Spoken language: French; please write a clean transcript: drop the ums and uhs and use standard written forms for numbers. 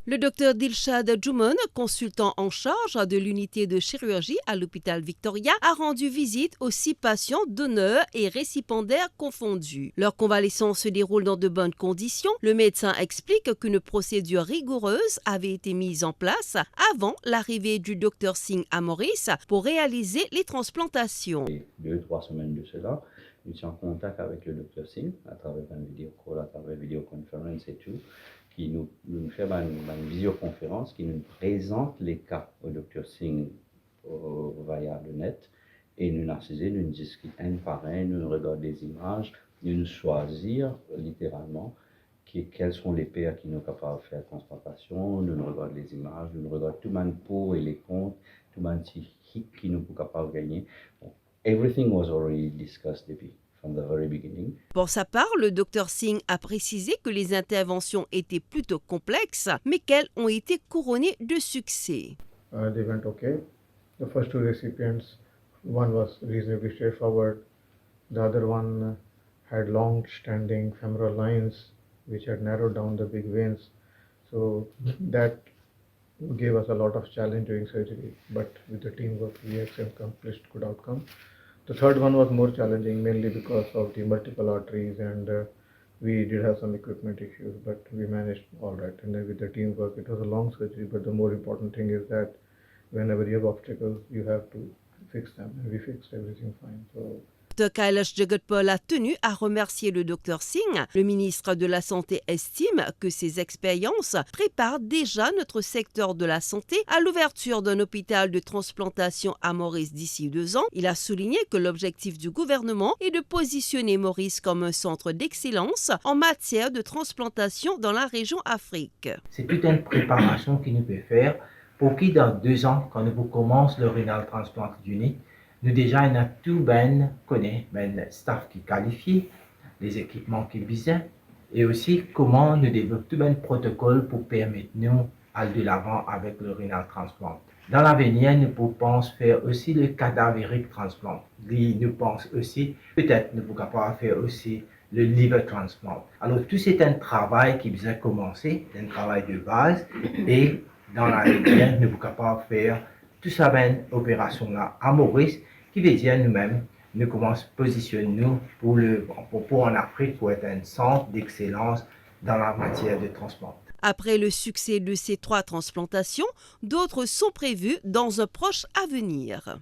Le docteur Dilshad Juman, consultant en charge de l'unité de chirurgie à l'hôpital Victoria, a rendu visite aux 6 patients donneurs et récipiendaires confondus. Leur convalescence se déroule dans de bonnes conditions. Le médecin explique qu'une procédure rigoureuse avait été mise en place avant l'arrivée du docteur Singh à Maurice pour réaliser les transplantations. 2-3 semaines de cela, je suis en contact avec le docteur Singh à travers une vidéo call, à travers une vidéoconférence et tout, qui nous fait une visioconférence, qui nous présente les cas au docteur Singh via le net, et nous assisons, nous discutons un par un, nous regardons des images, nous choisir littéralement quels sont les pairs qui nous sont capables de faire la transplantation, nous regardons les images, nous regardons tout le monde pour et les contre, tout le monde qui nous sont capables de gagner. Bon, everything was already discussed from the very beginning. Pour sa part, le docteur Singh a précisé que les interventions étaient plutôt complexes, mais qu'elles ont été couronnées de succès. They went okay. The first 2 recipients, one was reasonably straightforward. The other one had long-standing femoral lines which had narrowed down the big veins. So that gave us a lot of challenge during surgery, but with the teamwork we accomplished good outcome. The third one was more challenging, mainly because of the multiple arteries, and we did have some equipment issues, but we managed all right. And then with the teamwork, it was a long surgery, but the more important thing is that whenever you have obstacles, you have to fix them, and we fixed everything fine. So Dr Kailash Jagatpal a tenu à remercier le docteur Singh. Le ministre de la Santé estime que ces expériences préparent déjà notre secteur de la santé à l'ouverture d'un hôpital de transplantation à Maurice d'ici 2 ans. Il a souligné que l'objectif du gouvernement est de positionner Maurice comme un centre d'excellence en matière de transplantation dans la région Afrique. C'est toute une préparation qu'il nous peut faire pour qui dans 2 ans, quand nous commençons le renal transplant unit, nous déjà on a tout connaît staff qui est qualifié, les équipements qui sont bien, et aussi comment nous développons tout un protocole pour permettre nous aller de l'avant avec le renal transplant. Dans l'avenir, nous pensons faire aussi le cadavérique transplant. Nous pensons aussi, peut-être nous pourrons pas faire aussi le liver transplant. Alors tout c'est un travail qui vient commencer, un travail de base, et dans l'avenir, nous pourrons pas faire tout ça, opération-là à Maurice, qui veut dire nous-mêmes, nous commençons à positionner nous pour en Afrique, pour être un centre d'excellence dans la matière de transplant. Après le succès de ces 3 transplantations, d'autres sont prévues dans un proche avenir.